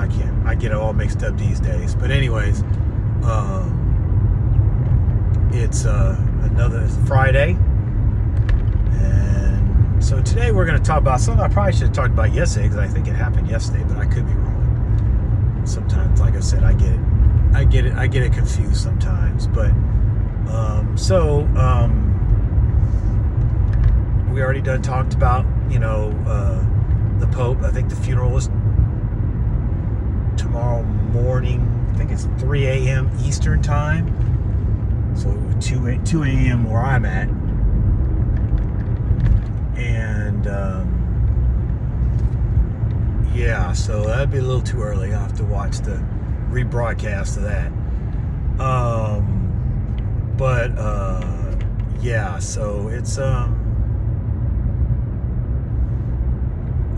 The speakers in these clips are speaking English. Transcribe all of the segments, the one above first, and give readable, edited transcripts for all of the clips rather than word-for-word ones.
I can't. I get it all mixed up these days. But anyways, it's it's Friday. And so today we're going to talk about something I probably should have talked about yesterday, because I think it happened yesterday, but I could be wrong. Sometimes, like I said, I get it confused sometimes. But we already talked about, the Pope. I think the funeral is tomorrow morning. I think it's 3 a.m. Eastern time. So 2 a.m. where I'm at. And so that'd be a little too early. I'll have to watch the rebroadcast of that. So it's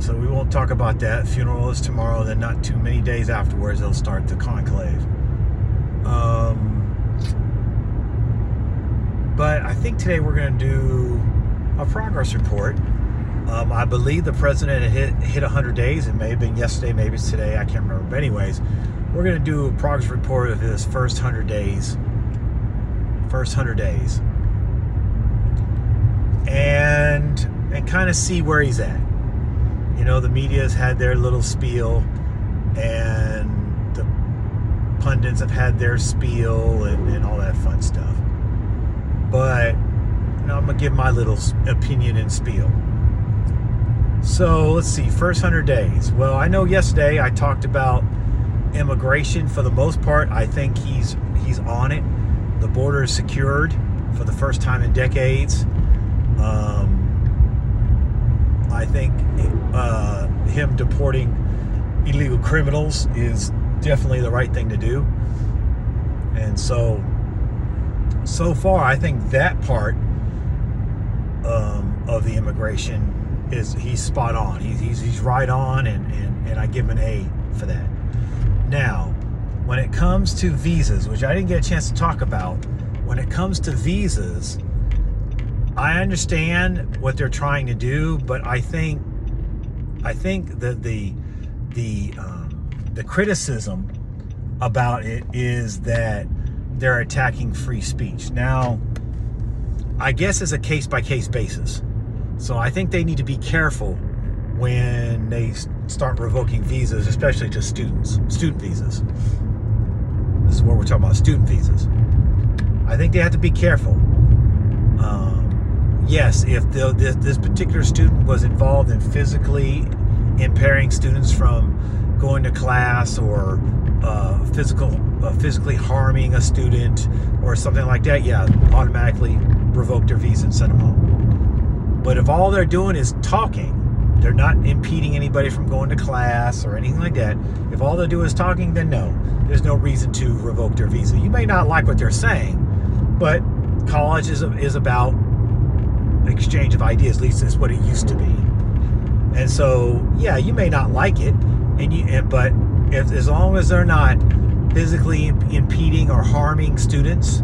so we won't talk about that. Funeral is tomorrow, then not too many days afterwards they'll start the conclave. But I think today we're going to do a progress report. I believe the president had hit 100 days. It may have been yesterday, maybe it's today, I can't remember. But anyways, we're going to do a progress report of his first 100 days. And kind of see where he's at. The media's had their little spiel, and the pundits have had their spiel, and all that fun stuff. But I'm going to give my little opinion and spiel. So let's see, first 100 days. Well, I know yesterday I talked about immigration. For the most part, I think he's on it. The border is secured for the first time in decades. I think him deporting illegal criminals is definitely the right thing to do. And so far, I think that part of the immigration he's spot on. He's right on, and I give him an A for that. Now, when it comes to visas, which I didn't get a chance to talk about, when it comes to visas, I understand what they're trying to do, but I think that the criticism about it is that they're attacking free speech. Now, I guess it's a case-by-case basis. So I think they need to be careful when they start revoking visas, especially to student visas. This is what we're talking about, student visas. I think they have to be careful. Yes, if this particular student was involved in physically impairing students from going to class, or physically harming a student or something like that, automatically revoke their visa and send them home. But if all they're doing is talking, they're not impeding anybody from going to class or anything like that. If all they do is talking, then no, there's no reason to revoke their visa. You may not like what they're saying, but college is about exchange of ideas. At least that's what it used to be. And so, you may not like it, but as long as they're not physically impeding or harming students,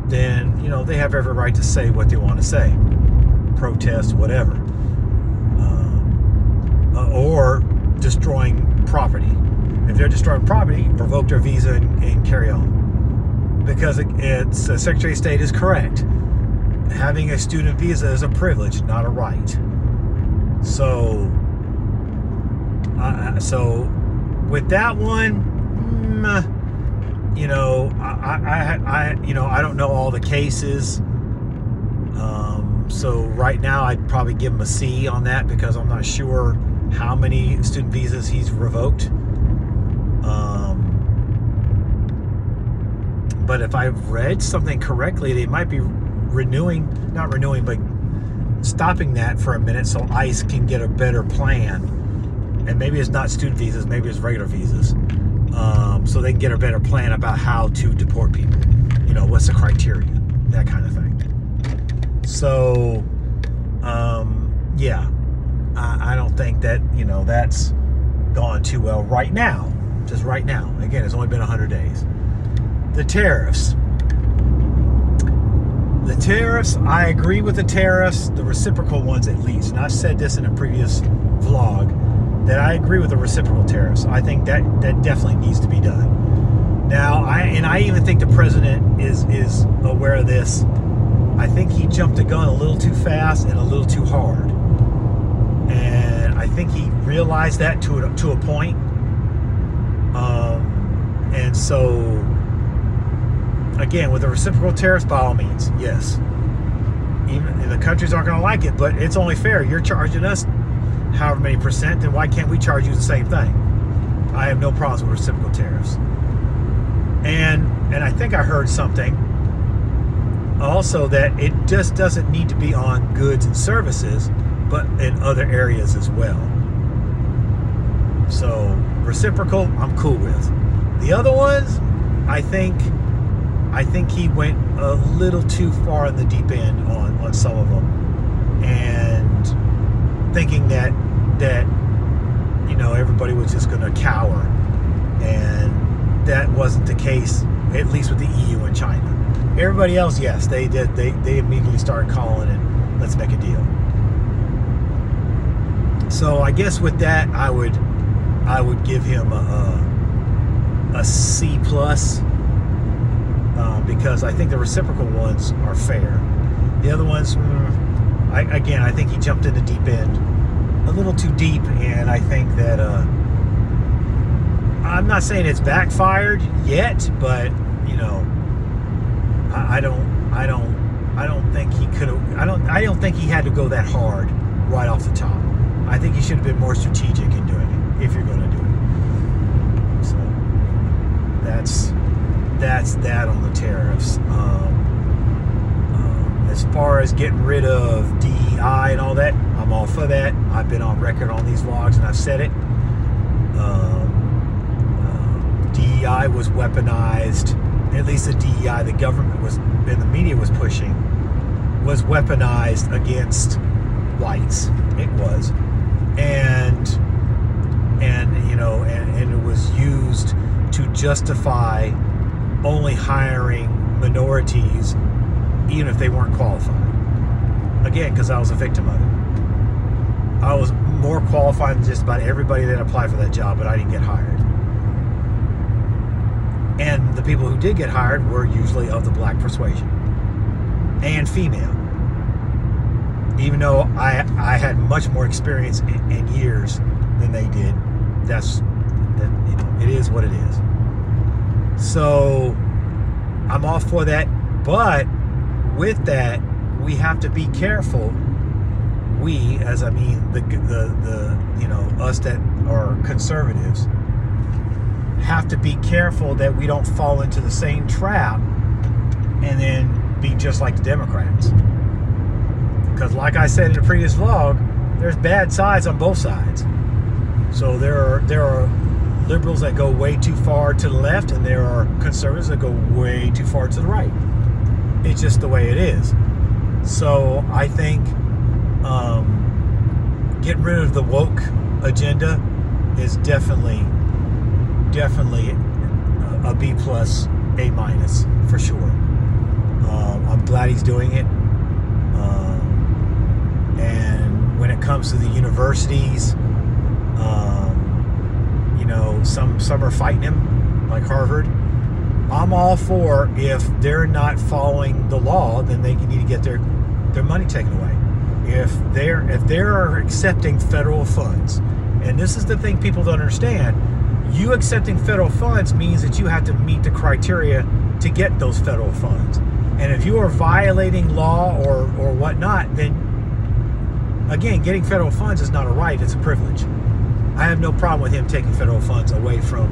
then they have every right to say what they want to say, protest, whatever, or destroying property. If they're destroying property, revoke their visa and carry on. Because it's Secretary of State is correct. Having a student visa is a privilege, not a right. So with that one, I don't know all the cases. So right now, I'd probably give him a C on that, because I'm not sure how many student visas he's revoked. But if I've read something correctly, they might be not renewing, but stopping that for a minute so ICE can get a better plan. And maybe it's not student visas, maybe it's regular visas. So they can get a better plan about how to deport people. What's the criteria, that kind of thing. So, I don't think that, that's gone too well right now. Just right now. Again, it's only been 100 days. The tariffs. I agree with the tariffs, the reciprocal ones at least. And I've said this in a previous vlog. that I agree with the reciprocal tariffs. I think that definitely needs to be done. Now, I even think the president is aware of this. I think he jumped the gun a little too fast and a little too hard. And I think he realized that to a point. And so, again, with the reciprocal tariffs, by all means, yes. Even the countries aren't going to like it, but it's only fair. You're charging us however many percent, then why can't we charge you the same thing? I have no problems with reciprocal tariffs. And I think I heard something also that it just doesn't need to be on goods and services, but in other areas as well. So reciprocal, I'm cool with. The other ones, I think he went a little too far in the deep end on some of them, and thinking that everybody was just going to cower, and that wasn't the case. At least with the EU and China. Everybody else, yes, they did. They immediately started calling and let's make a deal. So I guess with that, I would give him a C plus, because I think the reciprocal ones are fair. The other ones, I think he jumped in the deep end a little too deep, and I think that I'm not saying it's backfired yet, but I don't think he could have. I don't think he had to go that hard right off the top. I think he should have been more strategic in doing it, if you're going to do it. So that's that on the tariffs. As far as getting rid of DEI and all that, I'm all for that. I've been on record on these vlogs and I've said it. DEI was weaponized. At least the DEI the government was and the media was pushing was weaponized against whites. It was, and it was used to justify only hiring minorities, even if they weren't qualified. Again, because I was a victim of it. I was more qualified than just about everybody that applied for that job, but I didn't get hired. And the people who did get hired were usually of the black persuasion and female. Even though I had much more experience in years than they did, it is what it is. So I'm all for that, but with that, we have to be careful. We, as I mean the us that are conservatives, have to be careful that we don't fall into the same trap and then be just like the Democrats. Because like I said in the previous vlog, there's bad sides on both sides. So there are liberals that go way too far to the left, and there are conservatives that go way too far to the right. It's just the way it is. So I think getting rid of the woke agenda is definitely a B plus, A minus for sure. I'm glad he's doing it. And when it comes to the universities, some are fighting him, like Harvard. I'm all for, if they're not following the law, then they need to get their money taken away. If they're accepting federal funds, and this is the thing people don't understand, you accepting federal funds means that you have to meet the criteria to get those federal funds. And if you are violating law or whatnot, then again, getting federal funds is not a right, it's a privilege. I have no problem with him taking federal funds away from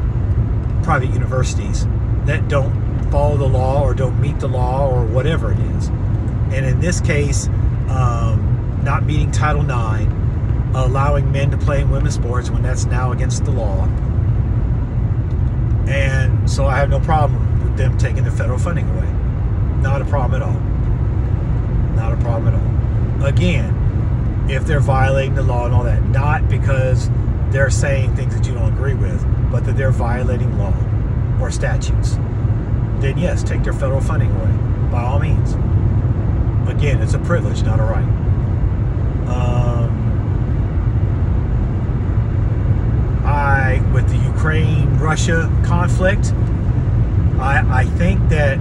private universities that don't follow the law or don't meet the law or whatever it is. And in this case, not meeting Title IX, allowing men to play in women's sports when that's now against the law. And so I have no problem with them taking the federal funding away. Not a problem at all. Not a problem at all. Again, if they're violating the law and all that, not because they're saying things that you don't agree with, but that they're violating law or statutes, then yes, take their federal funding away, by all means. Again, it's a privilege, not a right. Russia conflict. I think that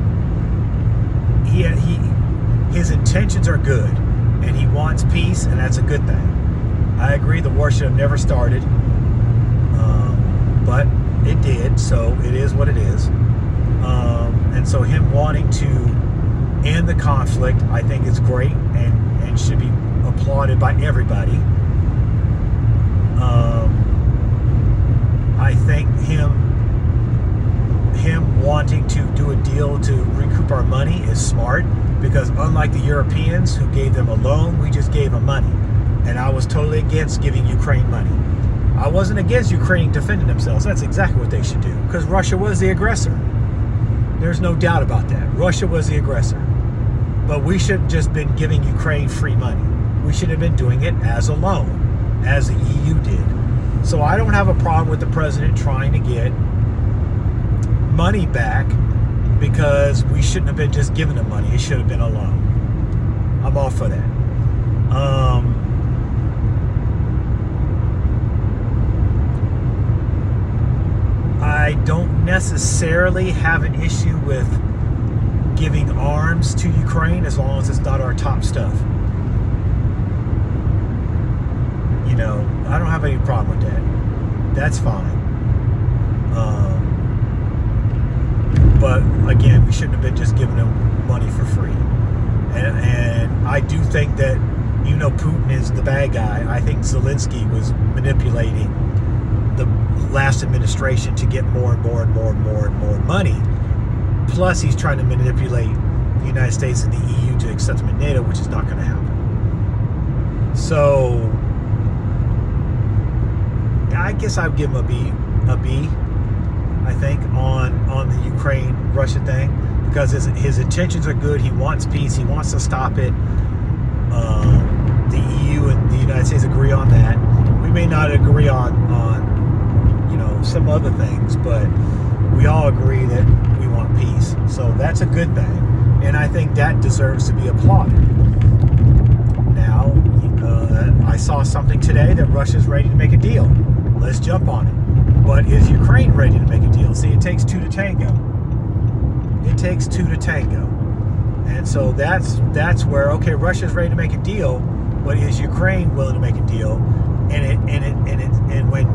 his intentions are good, and he wants peace, and that's a good thing. I agree the war should have never started, but it did, so it is what it is. And so him wanting to end the conflict, I think is great and should be applauded by everybody. I think him wanting to do a deal to recoup our money is smart, because unlike the Europeans who gave them a loan, we just gave them money. And I was totally against giving Ukraine money. I wasn't against Ukraine defending themselves. That's exactly what they should do, because Russia was the aggressor. There's no doubt about that. Russia was the aggressor. But we should have just been giving Ukraine free money. We should have been doing it as a loan, as the EU did. So I don't have a problem with the president trying to get money back, because we shouldn't have been just giving them money. It should have been a loan. I'm all for that. I don't necessarily have an issue with giving arms to Ukraine as long as it's not our top stuff. You know, I don't have any problem with that. That's fine. But again, we shouldn't have been just giving them money for free. And I do think that, even though Putin is the bad guy, I think Zelensky was manipulating the last administration to get more and more and more and more and more money. Plus, he's trying to manipulate the United States and the EU to accept him in NATO, which is not going to happen. So, I guess I would give him a B, I think, on the Ukraine-Russia thing, because his intentions are good. He wants peace. He wants to stop it. The EU and the United States agree on that. We may not agree on some other things, but we all agree that we want peace. So that's a good thing, and I think that deserves to be applauded. Now, I saw something today that Russia's ready to make a deal. Let's jump on it. But is Ukraine ready to make a deal? See, it takes two to tango. It takes two to tango. And so that's where, okay, Russia's ready to make a deal, but is Ukraine willing to make a deal? And when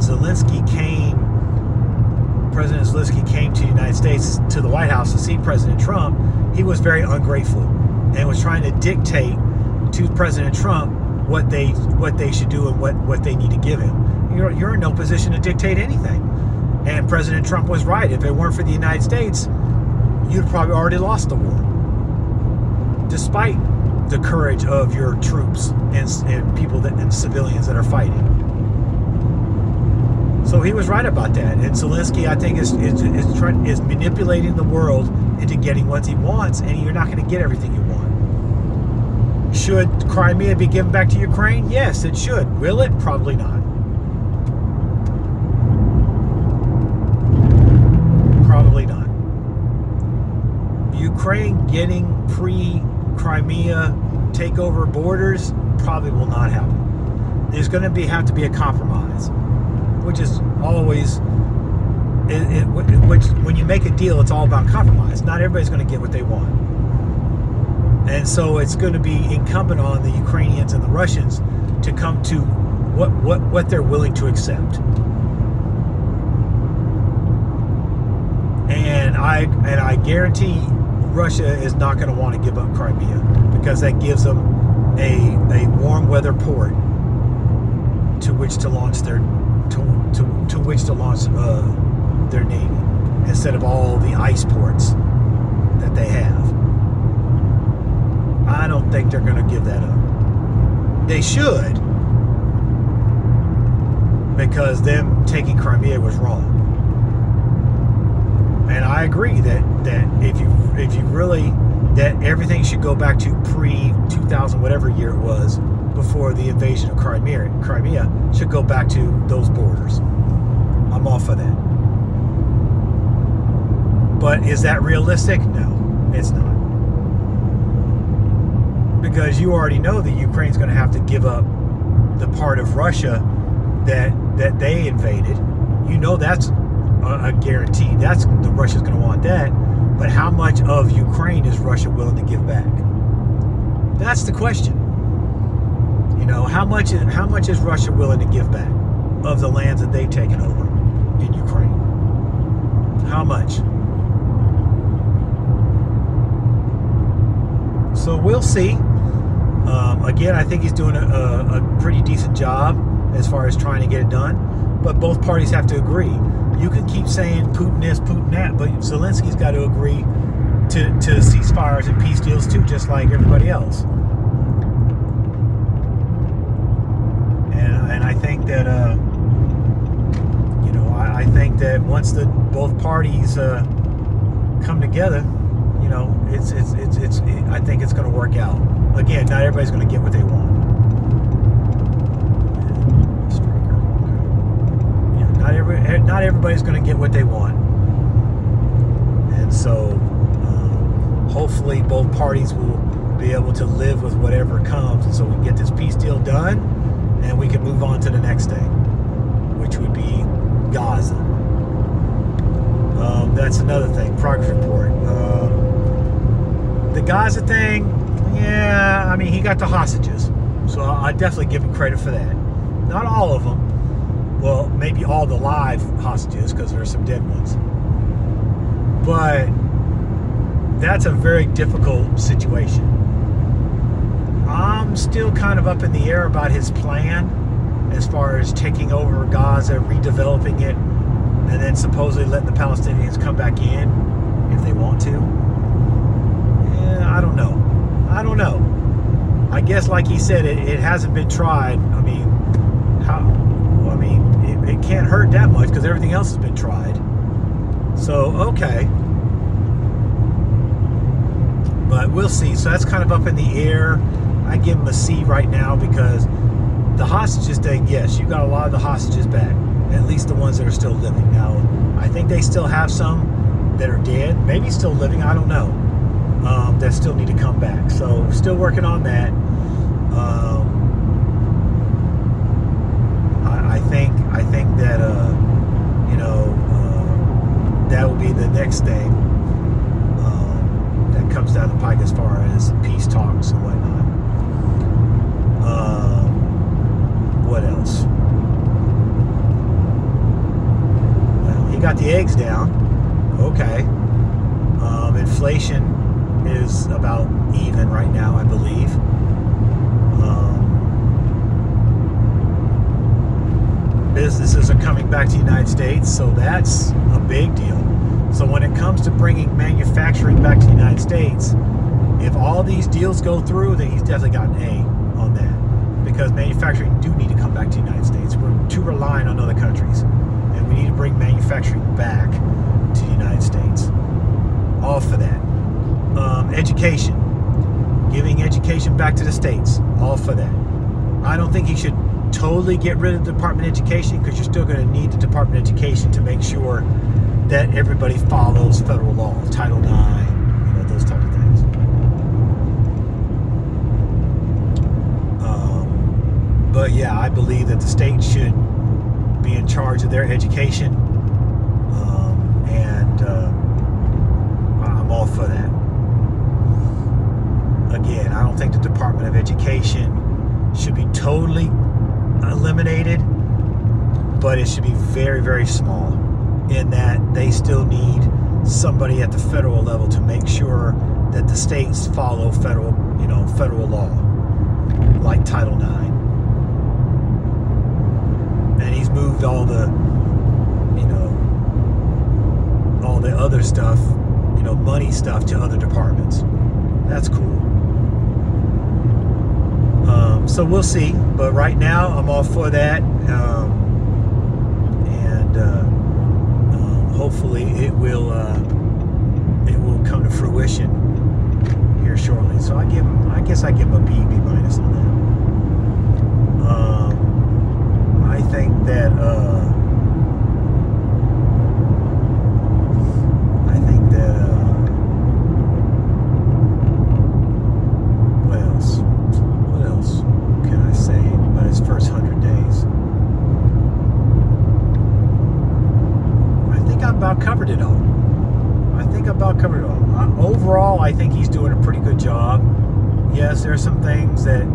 President Zelensky came to the United States, to the White House to see President Trump, he was very ungrateful and was trying to dictate to President Trump what they should do and what they need to give him. You're in no position to dictate anything. And President Trump was right. If it weren't for the United States, you'd probably already lost the war, despite the courage of your troops and people and civilians that are fighting. So he was right about that. And Zelensky, I think, is manipulating the world into getting what he wants, and you're not going to get everything you want. Should Crimea be given back to Ukraine? Yes, it should. Will it? Probably not. Probably not. Ukraine getting pre-Crimea takeover borders probably will not happen. There's going to have to be a compromise, which is always, which when you make a deal, it's all about compromise. Not everybody's going to get what they want. And so it's going to be incumbent on the Ukrainians and the Russians to come to what they're willing to accept. And I guarantee Russia is not going to want to give up Crimea, because that gives them a warm weather port to which to launch their navy, instead of all the ice ports that they have. I don't think they're going to give that up. They should, because them taking Crimea was wrong. And I agree that if you really, that everything should go back to pre-2000, whatever year it was, before the invasion of Crimea should go back to those borders. I'm all for that. But is that realistic? No, it's not. Because you already know that Ukraine's going to have to give up the part of Russia that they invaded. You know that's a guarantee. That's the Russia's going to want that. But how much of Ukraine is Russia willing to give back? That's the question. You know, how much is Russia willing to give back of the lands that they've taken over in Ukraine? How much? So we'll see. Again, I think he's doing a pretty decent job as far as trying to get it done. But both parties have to agree. You can keep saying Putin this, Putin that, but Zelensky's got to agree to ceasefires and peace deals too, just like everybody else. And I think that I think that once both parties come together, you know, I think it's going to work out. Again, not everybody's going to get what they want. Yeah, not everybody's going to get what they want, and so hopefully both parties will be able to live with whatever comes, and so we can get this peace deal done, and we can move on to the next thing, which would be Gaza. That's another thing. Progress report. The Gaza thing, yeah, I mean, he got the hostages, so I definitely give him credit for that. Not all of them. Well, maybe all the live hostages, because there are some dead ones. But that's a very difficult situation. I'm still kind of up in the air about his plan as far as taking over Gaza, redeveloping it, and then supposedly letting the Palestinians come back in if they want to. Yeah, I don't know. I guess, like he said, it hasn't been tried. I mean, it can't hurt that much because everything else has been tried. So, okay. But we'll see. So that's kind of up in the air. I give him a C right now because the hostages thing, yes, you got a lot of the hostages back. At least the ones that are still living. Now, I think they still have some that are dead. Maybe still living. I don't know. That still need to come back. So, still working on that. I think that that will be the next thing that comes down the pike as far as peace talks and whatnot. What else? Well, he got the eggs down. Okay. Inflation is about even right now, I believe. Businesses are coming back to the United States, so that's a big deal. So when it comes to bringing manufacturing back to the United States, if all these deals go through, then he's definitely got an A on that, because manufacturing do need to come back to the United States. We're too reliant on other countries, and we need to bring manufacturing back to the United States. All for that. Education, giving education back to the states, all for that. I don't think he should totally get rid of the Department of Education, because you're still going to need the Department of Education to make sure that everybody follows federal law, Title IX, those type of things. But yeah, I believe that the state should be in charge of their education, and I'm all for that. Again, I don't think the Department of Education should be totally eliminated, but it should be very, very small, in that they still need somebody at the federal level to make sure that the states follow federal law, like Title IX. And he's moved all the other stuff, money stuff, to other departments. That's cool. So we'll see, but right now I'm all for that, and hopefully it will come to fruition here shortly. So I guess I give him a B minus on that. I think that what else can I say about his first 100 days? I think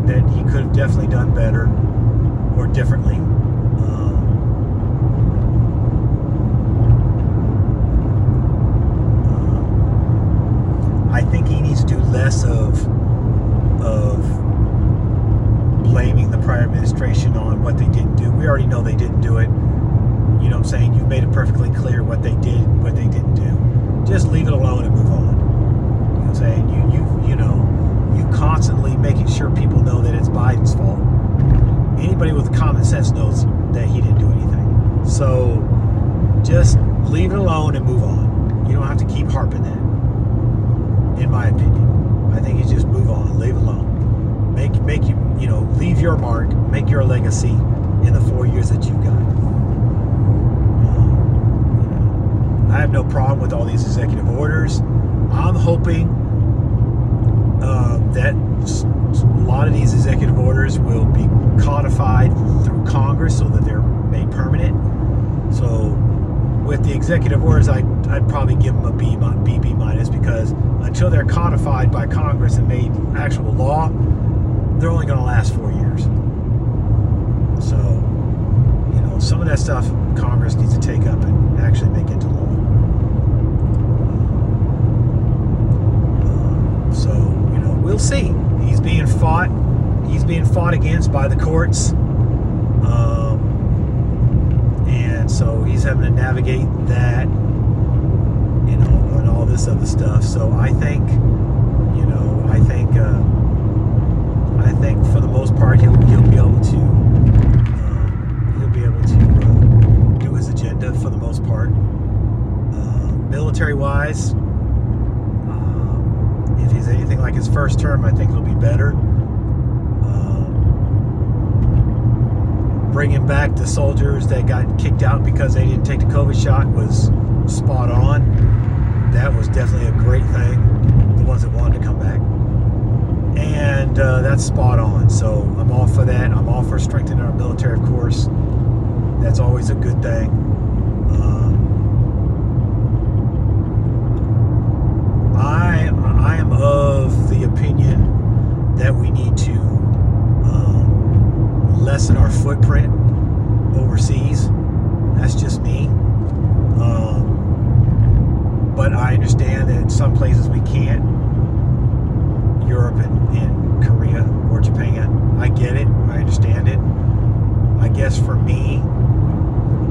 that he could have definitely done better or differently. I think he needs to do less of blaming the prior administration on what they didn't do. We already know they didn't do it. You know what I'm saying? You've made it perfectly clear what they did, what they didn't do. Just leave it alone and move on. You know what I'm saying? You constantly making sure people know that it's Biden's fault. Anybody with common sense knows that he didn't do anything. So just leave it alone and move on. You don't have to keep harping that. In my opinion, I think you just move on, leave it alone. Make you leave your mark, make your legacy in the 4 years that you've got. I have no problem with all these executive orders. I'm hoping that a lot of these executive orders will be codified through Congress so that they're made permanent. So with the executive orders, I'd probably give them a B minus, because until they're codified by Congress and made actual law, they're only going to last 4 years. So, some of that stuff Congress needs to take up and actually make into law. So, we'll see. He's being fought against by the courts. And so he's having to navigate that, and all this other stuff. So I think for the most part he'll be able to do his agenda for the most part. Military wise, if he's anything like his first term, I think it'll be better. Bringing back the soldiers that got kicked out because they didn't take the COVID shot was spot on. That was definitely a great thing. The ones that wanted to come back. And that's spot on. So I'm all for that. I'm all for strengthening our military, of course. That's always a good thing. I am of the opinion that we need to lessen our footprint overseas. That's just me. But I understand that in some places we can't. Europe and Korea or Japan. I get it. I understand it. I guess for me,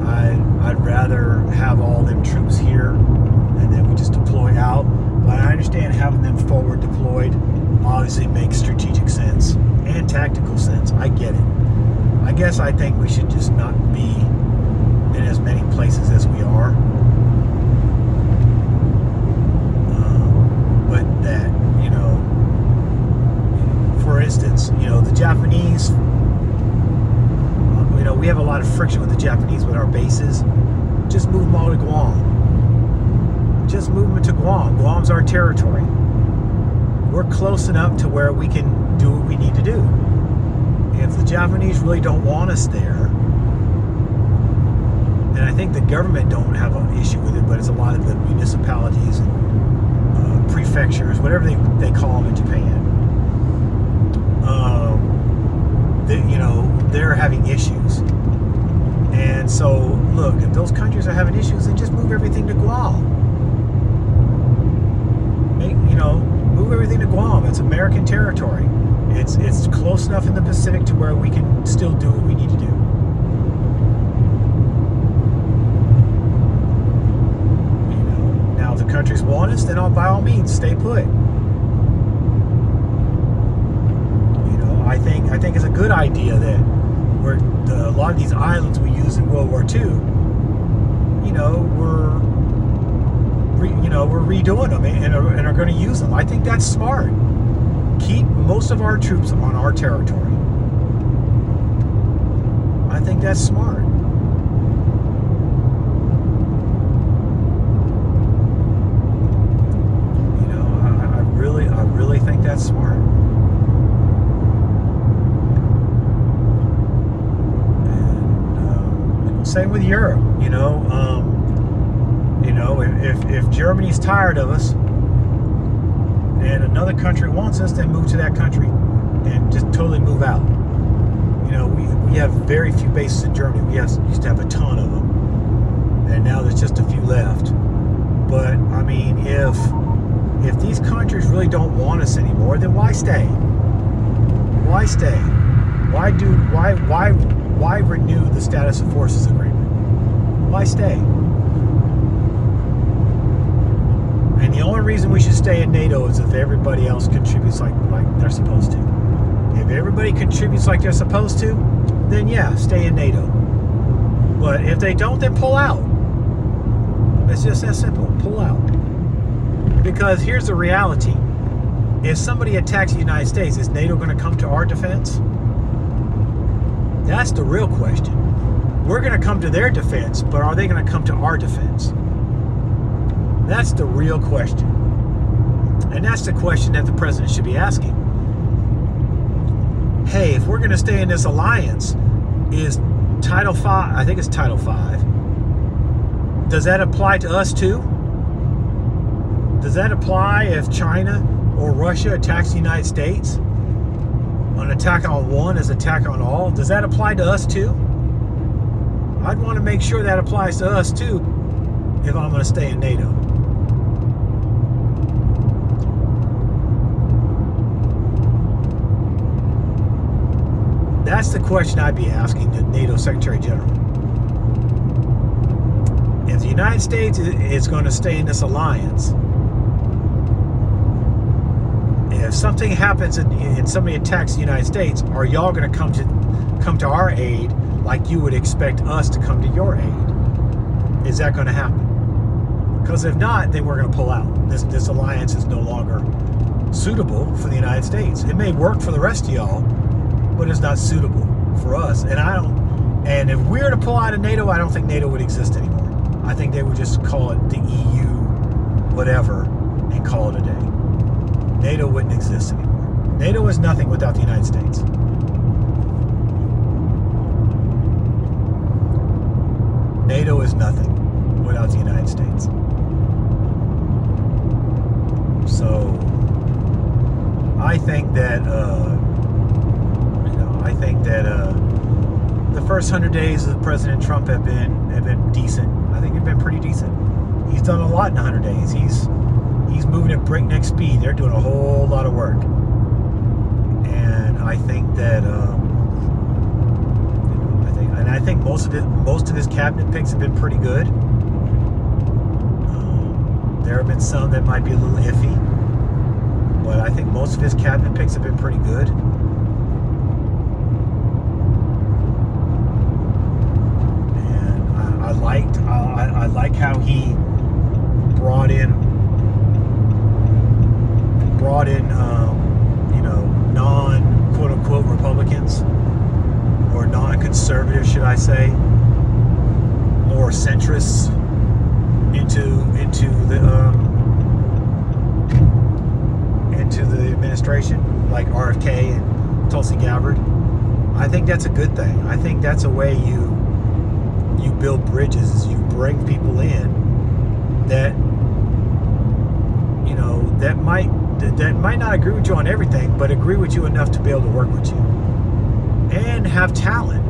I'd rather have all them troops here and then we just deploy out. But I understand having them forward deployed obviously makes strategic sense and tactical sense. I get it. I guess I think we should just not be in as many places as we are. But that, for instance, the Japanese, we have a lot of friction with the Japanese with our bases. Just move them all to Guam. Just move them to Guam. Guam's our territory. We're close enough to where we can do what we need to do. If the Japanese really don't want us there, and I think the government don't have an issue with it, but it's a lot of the municipalities and prefectures, whatever they call them in Japan, they're having issues. And so, look, if those countries are having issues, then just move everything to Guam. Move everything to Guam. It's American territory. It's close enough in the Pacific to where we can still do what we need to do. Now, if the countries want us, then by all means, stay put. I think it's a good idea that a lot of these islands we used in World War II, we're redoing them and are going to use them. I think that's smart. Keep most of our troops on our territory. I think that's smart. I really think that's smart. And same with Europe. If Germany's tired of us and another country wants us, then move to that country. and just totally move out. You know, we have very few bases in Germany. We used to have a ton of them, and now there's just a few left. But I mean, if these countries really don't want us anymore, then why stay? Why stay? Why renew the status of forces agreement? Why stay? And the only reason we should stay in NATO is if everybody else contributes like they're supposed to. If everybody contributes like they're supposed to, then yeah, stay in NATO. But if they don't, then pull out. It's just that simple. Pull out. Because here's the reality. If somebody attacks the United States, is NATO going to come to our defense? That's the real question. We're going to come to their defense, but are they going to come to our defense? That's the real question. And that's the question that the president should be asking. Hey, if we're going to stay in this alliance, is Title 5, I think it's Title 5, does that apply to us too? Does that apply if China or Russia attacks the United States? An attack on one is attack on all. Does that apply to us too? I'd want to make sure that applies to us too if I'm going to stay in NATO. That's the question I'd be asking the NATO Secretary General. If the United States is going to stay in this alliance, if something happens and somebody attacks the United States, are y'all going to come to our aid like you would expect us to come to your aid? Is that going to happen? Because if not, then we're going to pull out. This alliance is no longer suitable for the United States. It may work for the rest of y'all, but it's not suitable for us. And if we were to pull out of NATO, I don't think NATO would exist anymore. I think they would just call it the EU, whatever, and call it a day. NATO wouldn't exist anymore. NATO is nothing without the United States. NATO is nothing without the United States. So I think that the first 100 days of President Trump have been decent. I think they've been pretty decent. He's done a lot in 100 days. He's moving at breakneck speed. They're doing a whole lot of work, and I think that I think most of his cabinet picks have been pretty good. There have been some that might be a little iffy, but I think most of his cabinet picks have been pretty good. And I like how he brought in non quote unquote Republicans, or non-conservative, should I say, more centrists into the administration, like RFK and Tulsi Gabbard. I think that's a good thing. I think that's a way you build bridges, is you bring people in that that might not agree with you on everything, but agree with you enough to be able to work with you and have talent.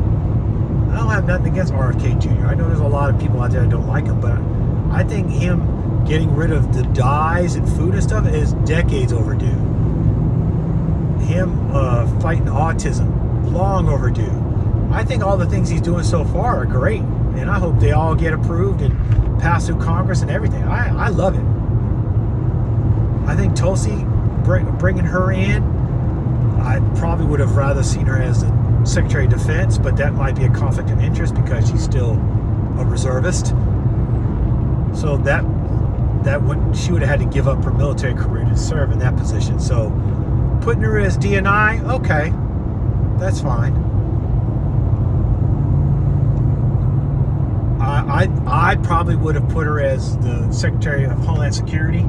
I don't have nothing against RFK Jr. I know there's a lot of people out there that don't like him, but I think him getting rid of the dyes and food and stuff is decades overdue. Him fighting autism, long overdue. I think all the things he's doing so far are great, and I hope they all get approved and pass through Congress and everything. I love it. I think Tulsi, bringing her in, I probably would have rather seen her as the Secretary of Defense, but that might be a conflict of interest because she's still a reservist. So that she would have had to give up her military career to serve in that position. So putting her as DNI, okay, that's fine. I probably would have put her as the Secretary of Homeland Security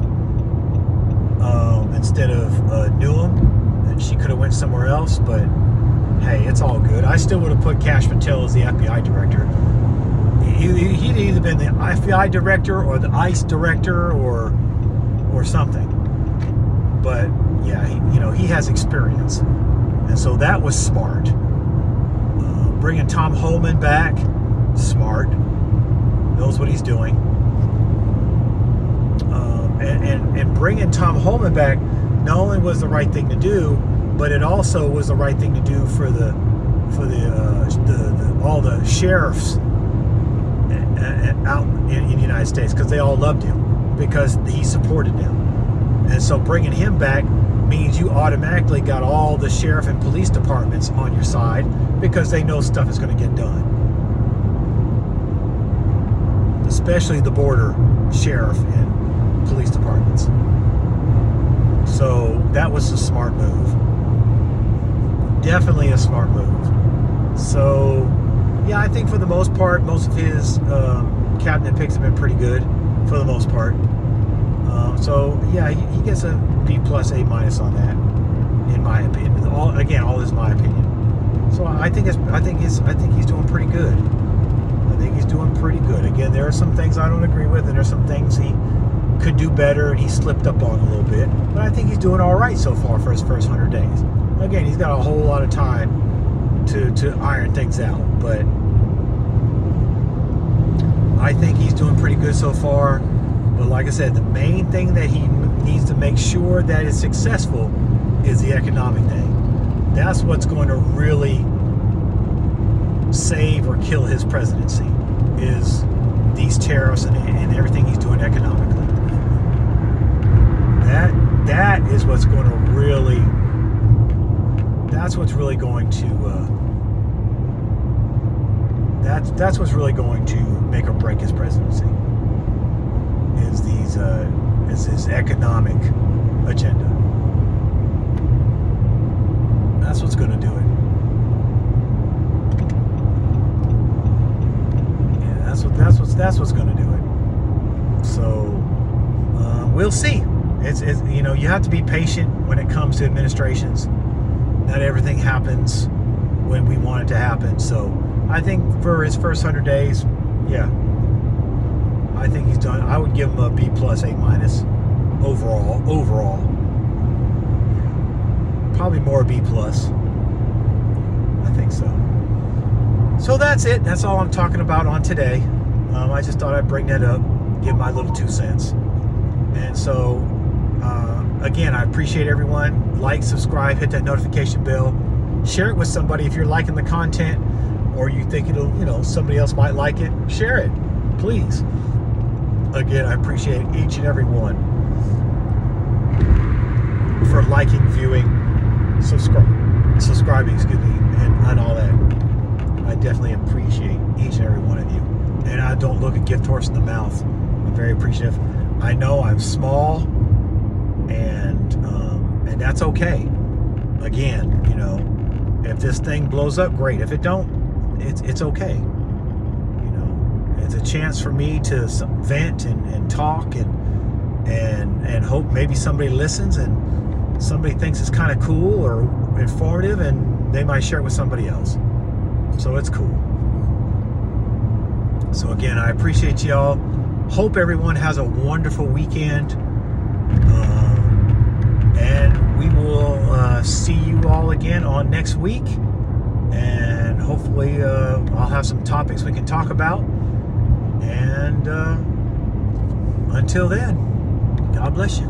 instead of Newham, and she could have went somewhere else, but hey, it's all good. I still would have put Kash Patel as the FBI director. He'd either been the FBI director or the ICE director or something. But yeah, he has experience. And so that was smart. Bringing Tom Homan back, smart. Knows what he's doing. And bringing Tom Homan back not only was the right thing to do, but it also was the right thing to do for all the sheriffs out in the United States, because they all loved him because he supported them. And so bringing him back means you automatically got all the sheriff and police departments on your side, because they know stuff is going to get done. Especially the border sheriff and police departments. So that was a smart move. Definitely a smart move. So yeah, I think for the most part, most of his cabinet picks have been pretty good for the most part. So yeah, he gets a B+, A- on that, in my opinion. All is my opinion. So I think he's doing pretty good. I think he's doing pretty good. Again, there are some things I don't agree with, and there's some things he could do better, and he slipped up on a little bit. But I think he's doing all right so far for his first 100 days. Again, he's got a whole lot of time to iron things out, but I think he's doing pretty good so far. But like I said, the main thing that he needs to make sure that is successful is the economic thing. That's what's going to really save or kill his presidency, is these tariffs and everything he's doing economically. That is what's going to really, that's what's really going to that's what's really going to make or break his presidency, is his economic agenda. That's what's going to do it. Yeah, that's what's going to do it. So we'll see. It's you have to be patient when it comes to administrations. Not everything happens when we want it to happen. So I think for his first 100 days, yeah, I think he's done. I would give him a B+, A- overall. Probably more B+. I think so. So that's it. That's all I'm talking about on today. I just thought I'd bring that up, give my little 2 cents. And so, again, I appreciate everyone. Like, subscribe, hit that notification bell. Share it with somebody if you're liking the content, or you think somebody else might like it. Share it, please. Again, I appreciate each and every one for liking, viewing, subscribing, and all that. I definitely appreciate each and every one of you. And I don't look a gift horse in the mouth. I'm very appreciative. I know I'm small, and that's okay. Again, if this thing blows up, great. If it don't, it's okay. It's a chance for me to vent and talk and hope maybe somebody listens and somebody thinks it's kind of cool or informative, and they might share it with somebody else. So it's cool. So again, I appreciate y'all. Hope everyone has a wonderful weekend. And we will see you all again on next week. And hopefully I'll have some topics we can talk about. And until then, God bless you.